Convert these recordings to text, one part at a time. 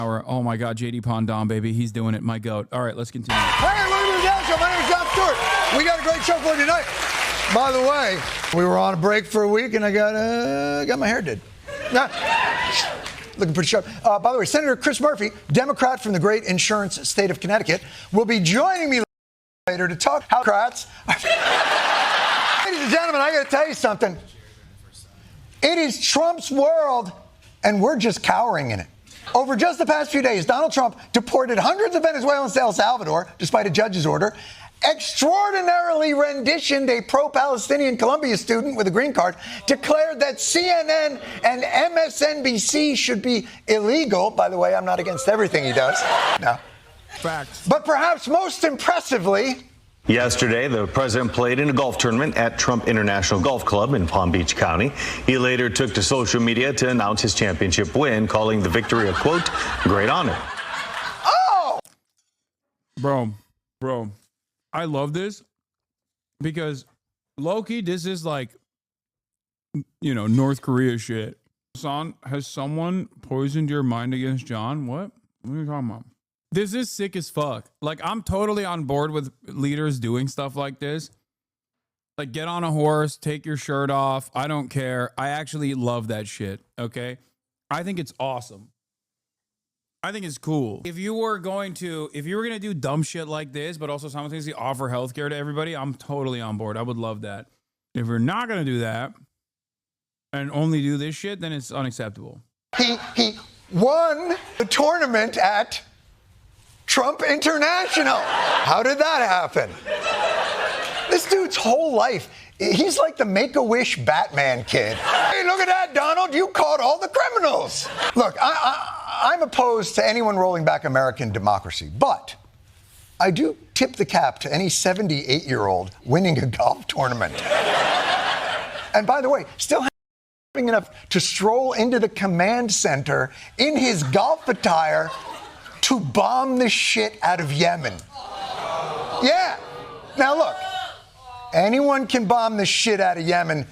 Oh my God, JD Pondon, baby. He's doing it. My goat. All right, let's continue. Hey, welcome to the Down Show. My name is Jon Stewart. We got a great show for you tonight. By the way, we were on a break for a week, and I got my hair did. Looking pretty sharp. By the way, Senator Chris Murphy, Democrat from the great insurance state of Connecticut, will be joining me later to talk how Democrats. Ladies and gentlemen, I got to tell you something. It is Trump's world, and we're just cowering in it. Over just the past few days, Donald Trump deported hundreds of Venezuelans to El Salvador, despite a judge's order, extraordinarily renditioned a pro-Palestinian Columbia student with a green card, declared that CNN and MSNBC should be illegal. By the way, I'm not against everything he does. No. Facts. But perhaps most impressively, yesterday, the president played in a golf tournament at Trump International Golf Club in Palm Beach County. He later took to social media to announce his championship win, calling the victory a, quote, great honor. oh! Bro, I love this because low-key, this is like, North Korea shit. Son, has someone poisoned your mind against John? What are you talking about? This is sick as fuck. Like, I'm totally on board with leaders doing stuff like this. Like, get on a horse, take your shirt off. I don't care. I actually love that shit, okay? I think it's awesome. I think it's cool. If you were going to do dumb shit like this, but also simultaneously offer healthcare to everybody, I'm totally on board. I would love that. If we're not going to do that and only do this shit, then it's unacceptable. He won the tournament at Trump International. How did that happen? This dude's whole life, he's like the Make-A-Wish Batman kid. Hey, look at that, Donald. You caught all the criminals. Look, I'm opposed to anyone rolling back American democracy, but I do tip the cap to any 78-year-old winning a golf tournament. And by the way, still having enough to stroll into the command center in his golf attire to bomb the shit out of Yemen. Yeah. Now look, anyone can bomb the shit out of Yemen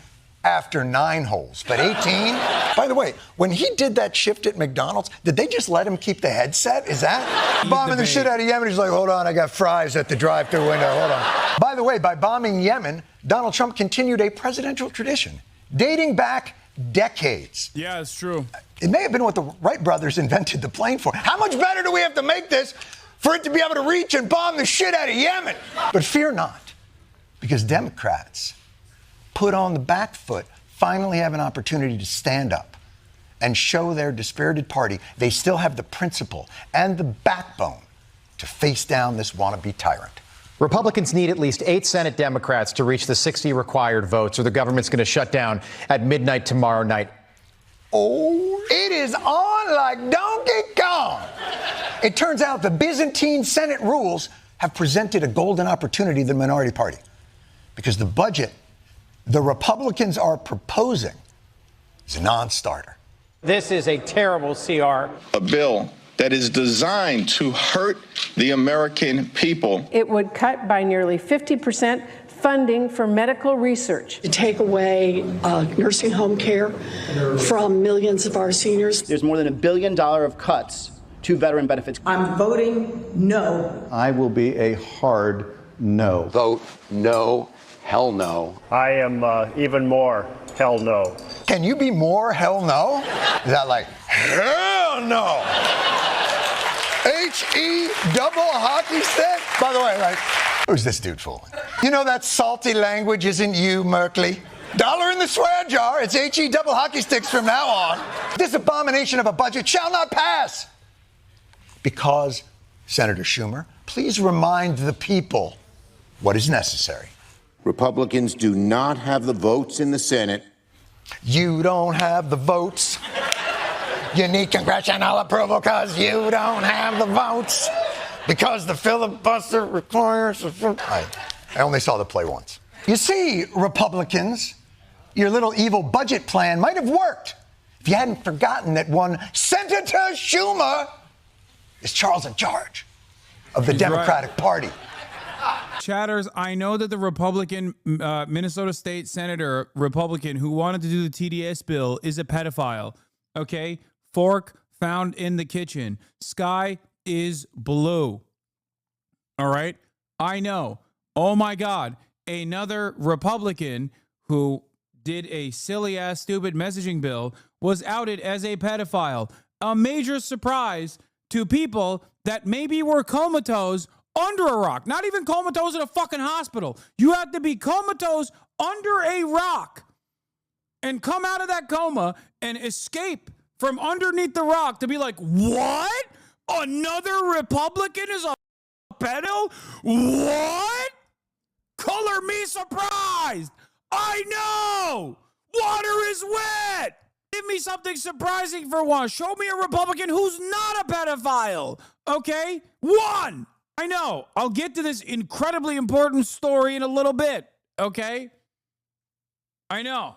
after 9 holes, but 18? By the way, when he did that shift at McDonald's, did they just let him keep the headset? Is that? Bombing the shit out of Yemen, he's like, hold on, I got fries at the drive-thru window, hold on. By the way, by bombing Yemen, Donald Trump continued a presidential tradition dating back decades. Yeah, it's true. It may have been what the Wright brothers invented the plane for. How much better do we have to make this for it to be able to reach and bomb the shit out of Yemen? But fear not, because Democrats put on the back foot finally have an opportunity to stand up and show their dispirited party they still have the principle and the backbone to face down this wannabe tyrant. Republicans need at least 8 Senate Democrats to reach the 60 required votes, or the government's going to shut down at midnight tomorrow night. Oh, it is on like Donkey Kong. It turns out the Byzantine Senate rules have presented a golden opportunity to the minority party, because the budget the Republicans are proposing is a non-starter. This is a terrible CR. A bill that is designed to hurt the American people. It would cut by nearly 50% funding for medical research. To take away nursing home care from millions of our seniors. There's more than $1 billion of cuts to veteran benefits. I'm voting no. I will be a hard no. Vote no. Hell no. I am even more hell no. Can you be more hell no? Is that like, hell no? H-E double hockey stick? By the way, like, who's this dude fooling? You know that salty language isn't you, Merkley? Dollar in the swear jar. It's H-E double hockey sticks from now on. This abomination of a budget shall not pass. Because, Senator Schumer, please remind the people what is necessary. Republicans do not have the votes in the Senate. You don't have the votes. You need congressional approval because you don't have the votes. Because the filibuster requires... I only saw the play once. You see, Republicans, your little evil budget plan might have worked if you hadn't forgotten that one Senator Schumer is Charles in charge of the Democratic Party. Chatters, I know that the Republican Minnesota State Senator Republican who wanted to do the TDS bill is a pedophile. Okay? Fork found in the kitchen. Sky is blue. All right? I know. Oh my God. Another Republican who did a silly-ass, stupid messaging bill was outed as a pedophile. A major surprise to people that maybe were comatose under a rock. Not even comatose in a fucking hospital. You have to be comatose under a rock and come out of that coma and escape from underneath the rock to be like, what? Another Republican is a pedo? What? Color me surprised. I know. Water is wet. Give me something surprising for once. Show me a Republican who's not a pedophile. Okay? One. I know. I'll get to this incredibly important story in a little bit. Okay? I know.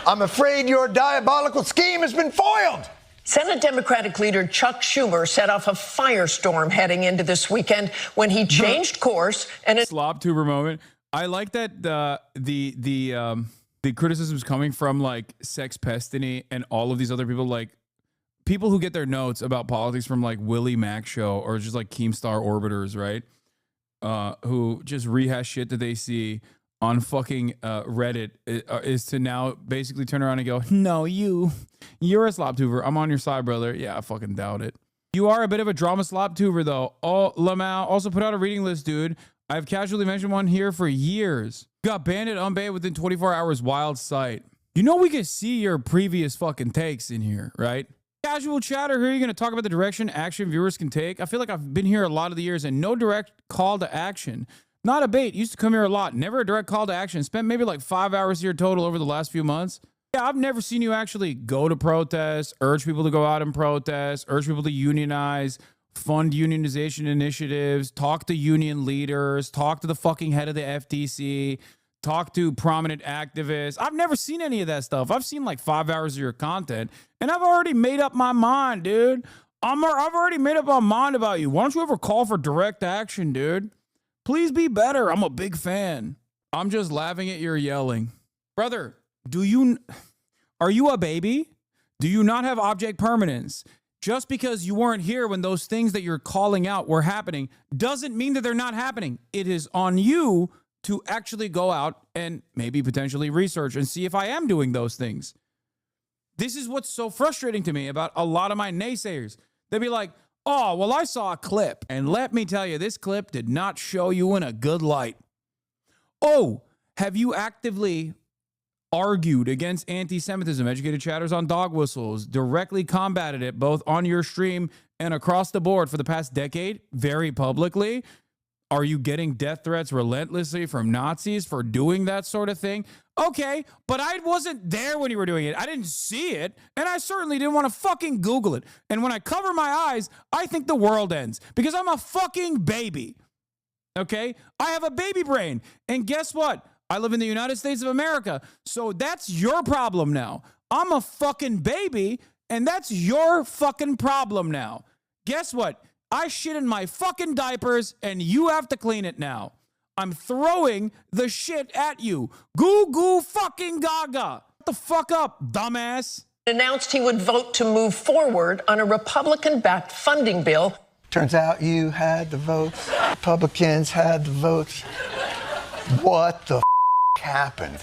I'm afraid your diabolical scheme has been foiled. Senate Democratic leader Chuck Schumer set off a firestorm heading into this weekend when he changed course and slop tuber moment. I like that the criticisms coming from like Sex Pestiny and all of these other people, like people who get their notes about politics from like Willie Mack show or just like Keemstar orbiters, right? Who just rehash shit that they see on fucking Reddit is to now basically turn around and go, no, you're a slop tuber. I'm on your side, brother. Yeah, I fucking doubt it. You are a bit of a drama slop tuber, though. Oh, Lamau also put out a reading list, dude. I've casually mentioned one here for years. Got banned at unbanned within 24 hours. Wild sight. You know we can see your previous fucking takes in here, right? Casual chatter here. You're going to talk about the direction action viewers can take. I feel like I've been here a lot of the years and no direct call to action. Not a bait. Used to come here a lot. Never a direct call to action. Spent maybe like 5 hours here total over the last few months. Yeah, I've never seen you actually go to protests, urge people to go out and protest, urge people to unionize, fund unionization initiatives, talk to union leaders, talk to the fucking head of the FTC, talk to prominent activists. I've never seen any of that stuff. I've seen like 5 hours of your content, and I've already made up my mind, dude. I've already made up my mind about you. Why don't you ever call for direct action, dude? Please be better. I'm a big fan. I'm just laughing at your yelling. Brother, are you a baby? Do you not have object permanence? Just because you weren't here when those things that you're calling out were happening doesn't mean that they're not happening. It is on you to actually go out and maybe potentially research and see if I am doing those things. This is what's so frustrating to me about a lot of my naysayers. They'd be like, oh, well, I saw a clip. And let me tell you, this clip did not show you in a good light. Oh, have you actively argued against anti-Semitism, educated chatters on dog whistles, directly combated it both on your stream and across the board for the past decade, very publicly? Are you getting death threats relentlessly from Nazis for doing that sort of thing? Okay, but I wasn't there when you were doing it. I didn't see it, and I certainly didn't want to fucking Google it. And when I cover my eyes, I think the world ends because I'm a fucking baby. Okay? I have a baby brain. And guess what? I live in the United States of America, so that's your problem now. I'm a fucking baby, and that's your fucking problem now. Guess what? I shit in my fucking diapers, and you have to clean it now. I'm throwing the shit at you. Goo goo fucking gaga. Shut the fuck up, dumbass. Announced he would vote to move forward on a Republican-backed funding bill. Turns out you had the votes. Republicans had the votes. What the happened?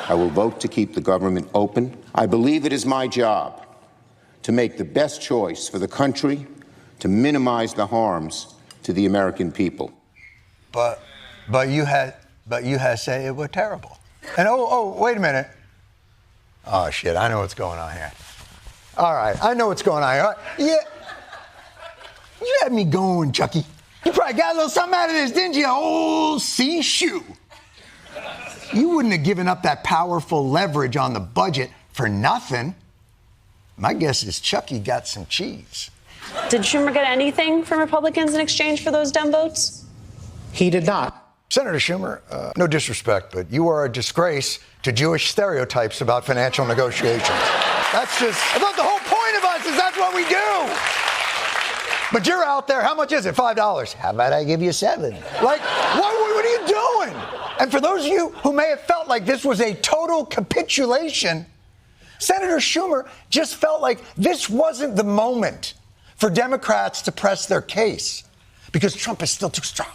I will vote to keep the government open. I believe it is my job to make the best choice for the country, to minimize the harms to the American people. But you had said it was terrible. And wait a minute. Oh shit, I know what's going on here. All right, I know what's going on here. Yeah. You had me going, Chucky. You probably got a little something out of this, didn't you? Old C-shoe. You wouldn't have given up that powerful leverage on the budget for nothing. My guess is Chucky got some cheese. Did Schumer get anything from Republicans in exchange for those Dem votes? He did not. Senator Schumer, no disrespect, but you are a disgrace to Jewish stereotypes about financial negotiations. I thought the whole point of us is that's what we do. But you're out there, how much is it? $5. How about I give you $7? Like, what are you doing? And for those of you who may have felt like this was a total capitulation, Senator Schumer just felt like this wasn't the moment for Democrats to press their case because Trump is still too strong.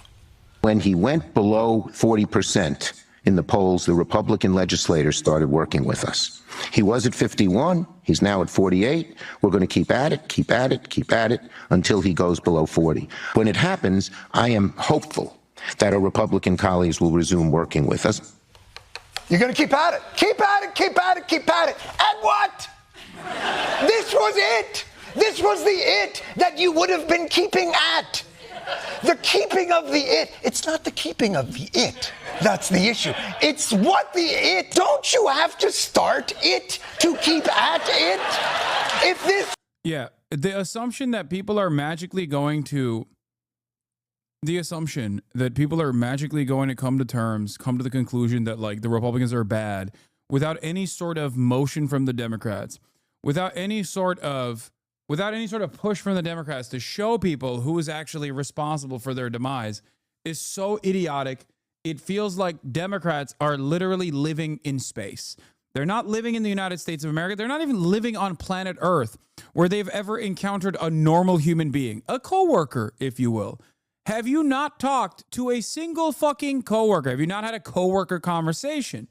When he went below 40% in the polls, the Republican legislators started working with us. He was at 51. He's now at 48. We're going to keep at it until he goes below 40. When it happens, I am hopeful that our Republican colleagues will resume working with us. You're going to keep at it. Keep at it, keep at it, keep at it. And what? This was it. This was the it that you would have been keeping at. The keeping of the it. It's not the keeping of the it. That's the issue. It's what the it. Don't you have to start it to keep at it? If this. Yeah, the assumption that people are magically going to. The assumption that people are magically going to come to terms, come to the conclusion that like the Republicans are bad without any sort of motion from the Democrats, without any sort of push from the Democrats to show people who is actually responsible for their demise is so idiotic. It feels like Democrats are literally living in space. They're not living in the United States of America. They're not even living on planet Earth where they've ever encountered a normal human being, a coworker, if you will. Have you not talked to a single fucking coworker? Have you not had a coworker conversation?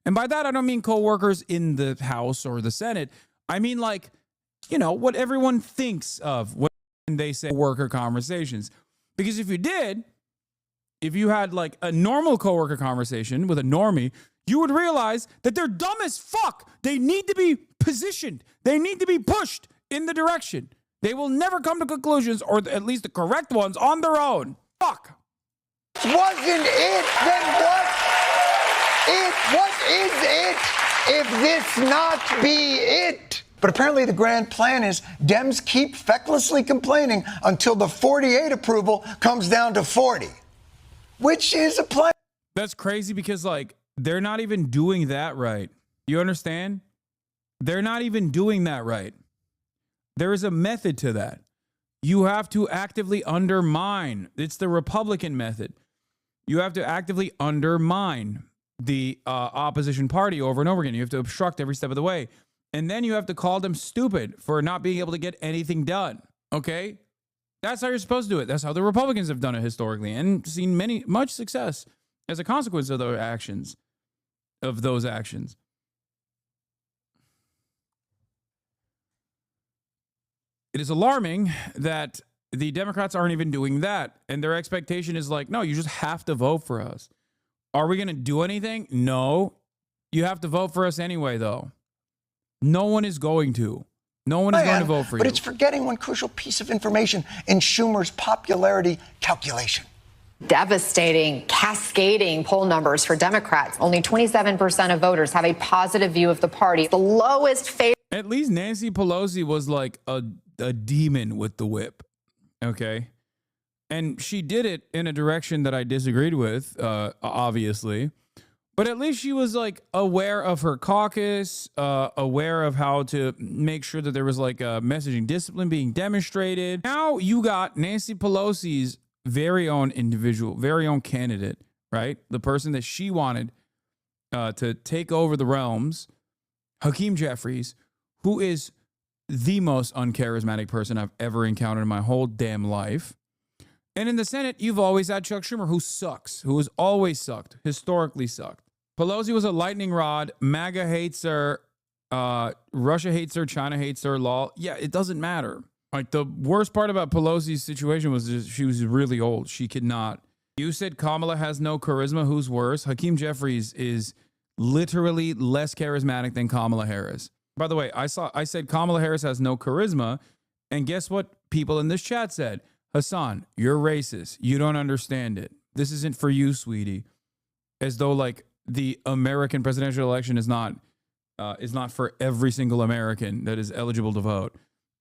And by that, I don't mean coworkers in the House or the Senate. I mean, like, you know, what everyone thinks of when they say worker conversations. Because if you did, if you had like a normal coworker conversation with a normie, you would realize that they're dumb as fuck. They need to be positioned. They need to be pushed in the direction. They will never come to conclusions, or at least the correct ones, on their own. Fuck. Wasn't it? Then what? What is it if this not be it? But apparently the grand plan is Dems keep fecklessly complaining until the 48 approval comes down to 40, which is a plan. That's crazy because, like, they're not even doing that right. You understand? They're not even doing that right. There is a method to that. You have to actively undermine. It's the Republican method. You have to actively undermine the opposition party over and over again. You have to obstruct every step of the way. And then you have to call them stupid for not being able to get anything done. Okay? That's how you're supposed to do it. That's how the Republicans have done it historically and seen much success as a consequence of those actions. It is alarming that the Democrats aren't even doing that. And their expectation is like, no, you just have to vote for us. Are we going to do anything? No. You have to vote for us anyway, though. No one is going to. No one is going to vote for you. But it's forgetting one crucial piece of information in Schumer's popularity calculation. Devastating, cascading poll numbers for Democrats. Only 27% of voters have a positive view of the party. The lowest favor. At least Nancy Pelosi was like a demon with the whip. Okay. And she did it in a direction that I disagreed with, obviously. But at least she was like aware of her caucus, aware of how to make sure that there was like a messaging discipline being demonstrated. Now you got Nancy Pelosi's very own individual, very own candidate, right? The person that she wanted to take over the realms, Hakeem Jeffries, who is the most uncharismatic person I've ever encountered in my whole damn life. And in the Senate, you've always had Chuck Schumer, who sucks, who has always sucked, historically sucked. Pelosi was a lightning rod. MAGA hates her. Russia hates her. China hates her. Lol. Yeah, it doesn't matter. Like, the worst part about Pelosi's situation was just she was really old. She could not. You said Kamala has no charisma. Who's worse? Hakeem Jeffries is literally less charismatic than Kamala Harris. By the way, I said Kamala Harris has no charisma. And guess what people in this chat said? Hassan, you're racist. You don't understand it. This isn't for you, sweetie. As though like the American presidential election is not for every single American that is eligible to vote.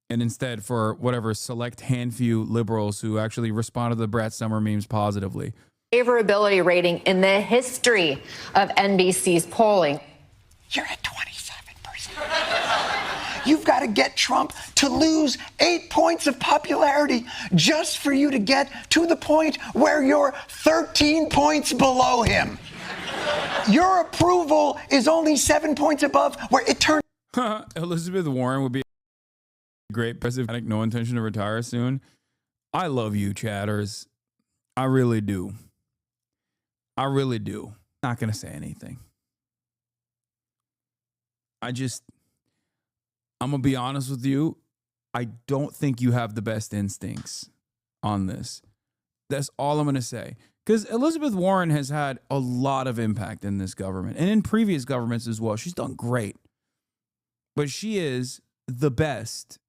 And instead for whatever select few liberals who actually respond to the Brad Summer memes positively. Favorability rating in the history of NBC's polling. You're at 27%. You've got to get Trump to lose 8 points of popularity just for you to get to the point where you're 13 points below him. Your approval is only 7 points above where it turned. Elizabeth Warren would be a great president. No intention to retire soon. I love you, chatters. I really do. I really do. Not going to say anything. I'm going to be honest with you. I don't think you have the best instincts on this. That's all I'm going to say. Because Elizabeth Warren has had a lot of impact in this government and in previous governments as well. She's done great. But she is the best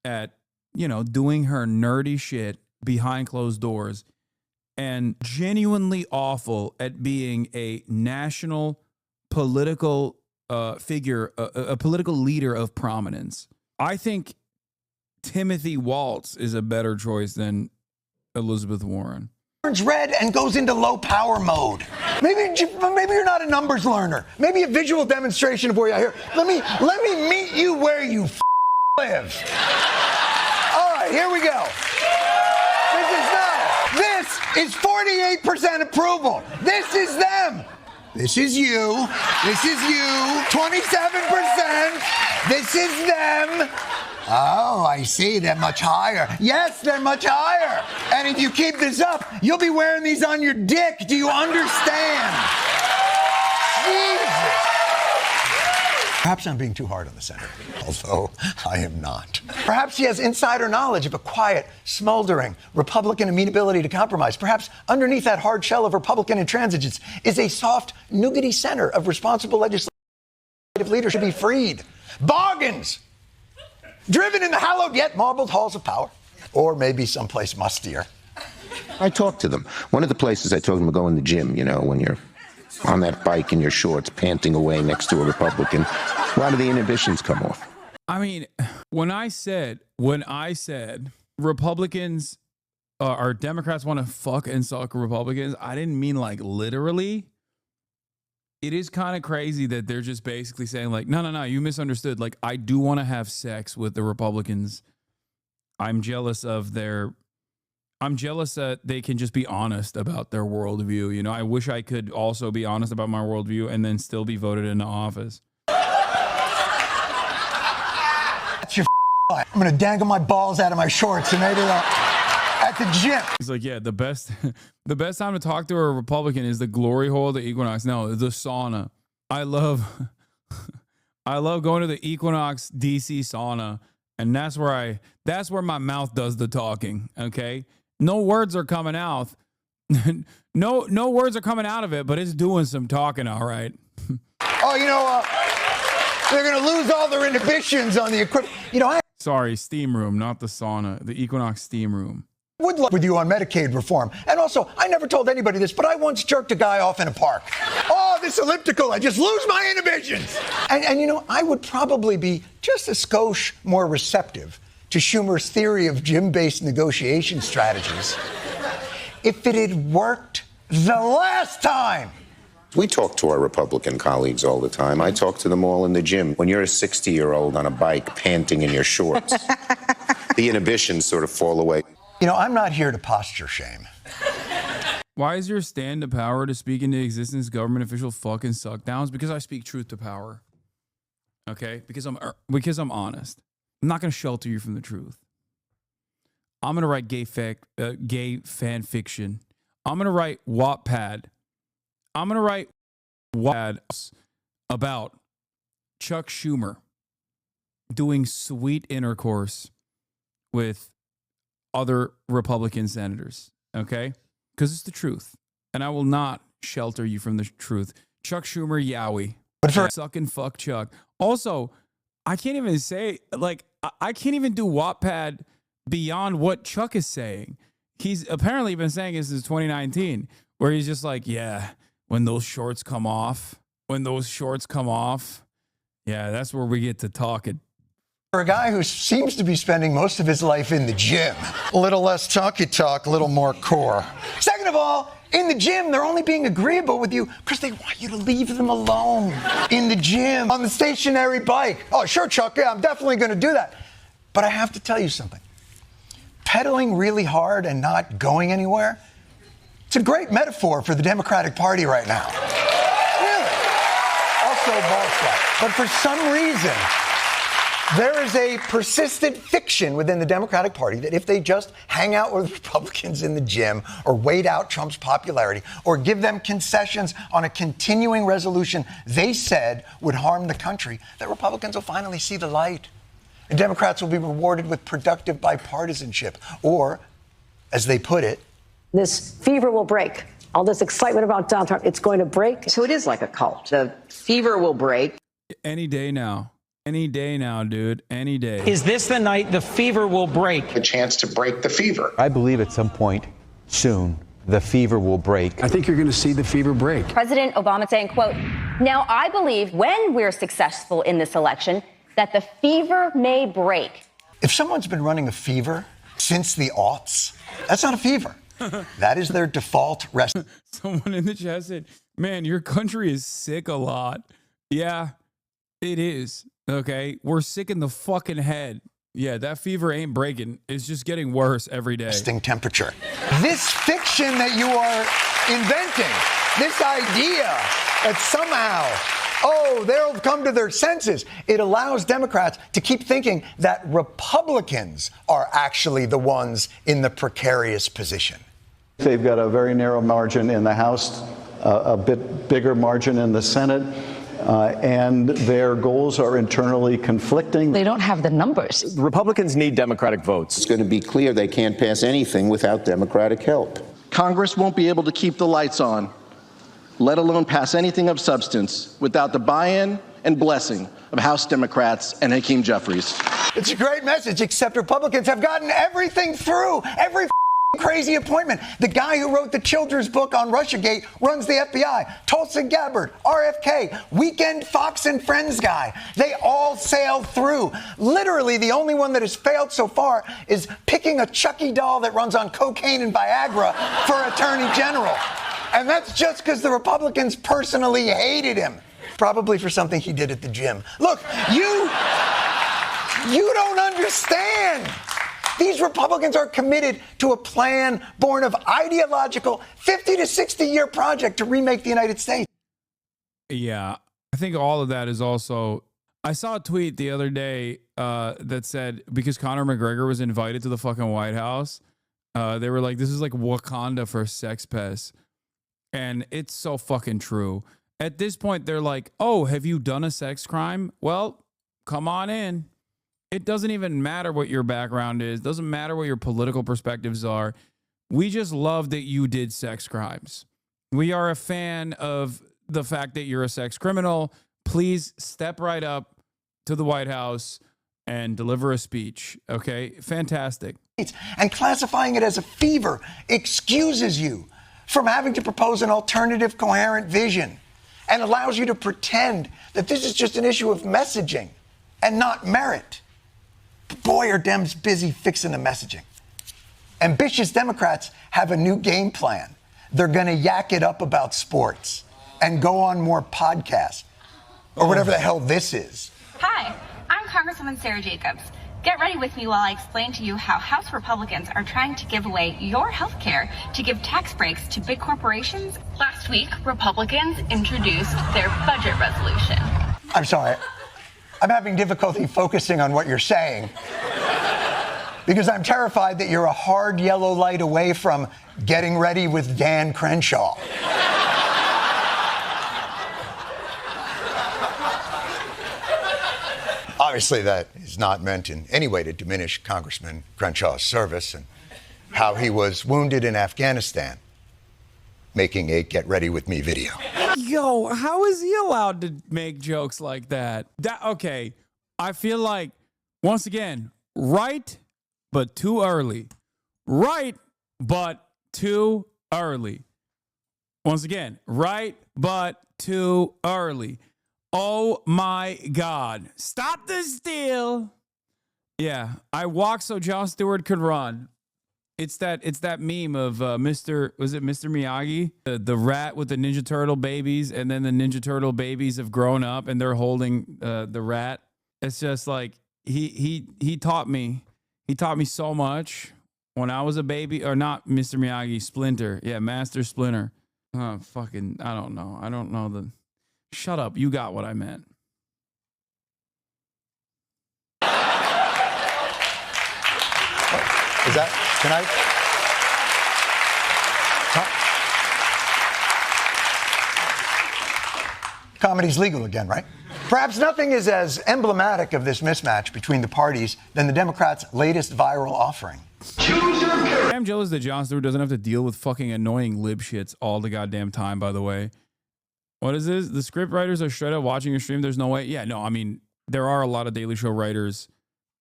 at, doing her nerdy shit behind closed doors and genuinely awful at being a national political figure, a political leader of prominence. I think Timothy Waltz is a better choice than Elizabeth Warren. Turns red and goes into low power mode. Maybe you're not a numbers learner. Maybe a visual demonstration of where you're here. Let me meet you where you live. All right, here we go. This is 48% approval. This is them. This is you. This is you. 27%. This is them. Oh, I see. They're much higher. Yes, they're much higher. And if you keep this up, you'll be wearing these on your dick. Do you understand? Jesus. Perhaps I'm being too hard on the senator, although I am not. Perhaps he has insider knowledge of a quiet, smoldering Republican amenability to compromise. Perhaps underneath that hard shell of Republican intransigence is a soft, nougaty center of responsible legislative leadership to be freed. Bargains! Driven in the hallowed yet marbled halls of power. Or maybe someplace mustier. I talked to them. One of the places I told them to go in the gym, when you're on that bike in your shorts, panting away next to a Republican, a lot of the inhibitions come off. I mean, when I said Republicans or Democrats want to fuck and suck Republicans, I didn't mean like literally. It is kind of crazy that they're just basically saying like, no, you misunderstood. Like, I do want to have sex with the Republicans. I'm jealous that they can just be honest about their worldview. I wish I could also be honest about my worldview and then still be voted into office. That's your I'm going to dangle my balls out of my shorts and maybe at the gym. He's like, yeah, the best time to talk to a Republican is the glory hole of the Equinox. No, the sauna. I love going to the Equinox DC sauna, and that's where my mouth does the talking. Okay, no words are coming out. no words are coming out of it, but it's doing some talking, all right. They're going to lose all their inhibitions on the equipment. Sorry, steam room, not the sauna. The Equinox steam room. Would love with you on Medicaid reform. And also, I never told anybody this, but I once jerked a guy off in a park. Oh, this elliptical, I just lose my inhibitions. And I would probably be just a skosh more receptive to Schumer's theory of gym-based negotiation strategies if it had worked the last time. We talk to our Republican colleagues all the time. I talk to them all in the gym. When you're a 60-year-old on a bike panting in your shorts, the inhibitions sort of fall away. I'm not here to posture shame. Why is your stand to power to speak into existence government official fucking suck downs? Because I speak truth to power. Okay? Because I'm honest. I'm not going to shelter you from the truth. I'm going to write gay fan fiction. I'm going to write Wattpad. I'm going to write Wattpad about Chuck Schumer doing sweet intercourse with other Republican senators, okay? Because it's the truth. And I will not shelter you from the truth. Chuck Schumer, Yowie. Suck and fuck Chuck. Also, I can't even say, I can't even do Wattpad beyond what Chuck is saying. He's apparently been saying this since 2019, where he's just like, yeah, when those shorts come off, yeah, that's where we get to talking. For a guy who seems to be spending most of his life in the gym. A little less talky talk, a little more core. Second of all, in the gym, they're only being agreeable with you because they want you to leave them alone. In the gym, on the stationary bike. Oh, sure, Chuck, yeah, I'm definitely going to do that. But I have to tell you something. Pedaling really hard and not going anywhere, it's a great metaphor for the Democratic Party right now. Really. Also ball flat. But for some reason, There is a persistent fiction within the Democratic Party that if they just hang out with Republicans in the gym or wait out Trump's popularity or give them concessions on a continuing resolution they said would harm the country, that Republicans will finally see the light. And Democrats will be rewarded with productive bipartisanship. Or, as they put it, this fever will break. All this excitement about Donald Trump, it's going to break. So it is like a cult. The fever will break. Any day now. Any day now, dude. Any day. Is this the night the fever will break? A chance to break the fever. I believe at some point soon, the fever will break. I think you're going to see the fever break. President Obama saying, quote, "Now I believe when we're successful in this election, that the fever may break." If someone's been running a fever since the aughts, that's not a fever. That is their default rest. Someone in the chat said, man, your country is sick a lot. Yeah, it is. Okay, we're sick in the fucking head. Yeah, that fever ain't breaking. It's just getting worse every day. Resting temperature. This fiction that you are inventing, this idea that somehow, they'll come to their senses. It allows Democrats to keep thinking that Republicans are actually the ones in the precarious position. They've got a very narrow margin in the House, a bit bigger margin in the Senate. And their goals are internally conflicting. They don't have the numbers. Republicans need Democratic votes. It's going to be clear they can't pass anything without Democratic help. Congress won't be able to keep the lights on, let alone pass anything of substance, without the buy-in and blessing of House Democrats and Hakeem Jeffries. It's a great message, except Republicans have gotten everything through, every crazy appointment. The guy who wrote the children's book on Russiagate runs the FBI. Tulsi Gabbard, RFK, Weekend Fox and Friends guy. They all sailed through. Literally, the only one that has failed so far is picking a Chucky doll that runs on cocaine and Viagra for Attorney General. And that's just because the Republicans personally hated him. Probably for something he did at the gym. Look, you don't understand. These Republicans are committed to a plan born of ideological 50 to 60 year project to remake the United States. Yeah, I think all of that is also. I saw a tweet the other day that said because Conor McGregor was invited to the fucking White House, they were like, this is like Wakanda for sex pests. And it's so fucking true. At this point, they're like, oh, have you done a sex crime? Well, come on in. It doesn't even matter what your background is. Doesn't matter what your political perspectives are. We just love that you did sex crimes. We are a fan of the fact that you're a sex criminal. Please step right up to the White House and deliver a speech. Okay? Fantastic. And classifying it as a fever excuses you from having to propose an alternative, coherent vision and allows you to pretend that this is just an issue of messaging and not merit. Boy, are Dems busy fixing the messaging. Ambitious Democrats have a new game plan. They're going to yak it up about sports and go on more podcasts or whatever the hell this is. Hi, I'm Congresswoman Sarah Jacobs. Get ready with me while I explain to you how House Republicans are trying to give away your health care to give tax breaks to big corporations. Last week, Republicans introduced their budget resolution. I'm sorry. I'm having difficulty focusing on what you're saying because I'm terrified that you're a hard yellow light away from getting ready with Dan Crenshaw. Obviously, that is not meant in any way to diminish Congressman Crenshaw's service and how he was wounded in Afghanistan, making a Get Ready With Me video. Yo, how is he allowed to make jokes like that? Okay, I feel like, once again, right, but too early. Right, but too early. Once again, right, but too early. Oh my God. Stop the steal. Yeah, I walked so Jon Stewart could run. It's that meme of Mr. Miyagi? The rat with the Ninja Turtle babies, and then the Ninja Turtle babies have grown up and they're holding the rat. It's just like he taught me. He taught me so much when I was a baby. Or not Mr. Miyagi, Splinter. Yeah, Master Splinter. I don't know. Shut up. You got what I meant. Is that, can I? Comedy's legal again, right? Perhaps nothing is as emblematic of this mismatch between the parties than the Democrats' latest viral offering. I'm jealous that Jon Stewart doesn't have to deal with fucking annoying lib shits all the goddamn time, by the way. What is this? The script writers are straight up watching your stream. There's no way. Yeah, no, I mean, there are a lot of Daily Show writers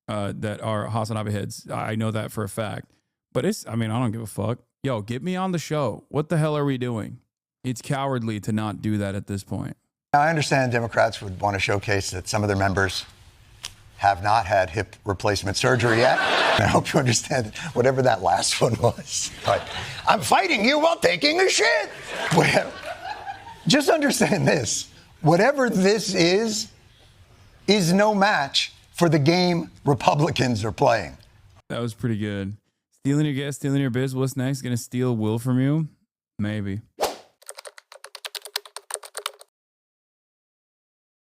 that are Hasanabi heads. I know that for a fact. But I don't give a fuck. Yo, get me on the show. What the hell are we doing? It's cowardly to not do that at this point. Now, I understand Democrats would want to showcase that some of their members have not had hip replacement surgery yet. And I hope you understand that whatever that last one was. But I'm fighting you while taking a shit. Well, just understand this. Whatever this is no match for the game Republicans are playing. That was pretty good. Stealing your guest, stealing your biz. What's next? Gonna steal Will from you? Maybe.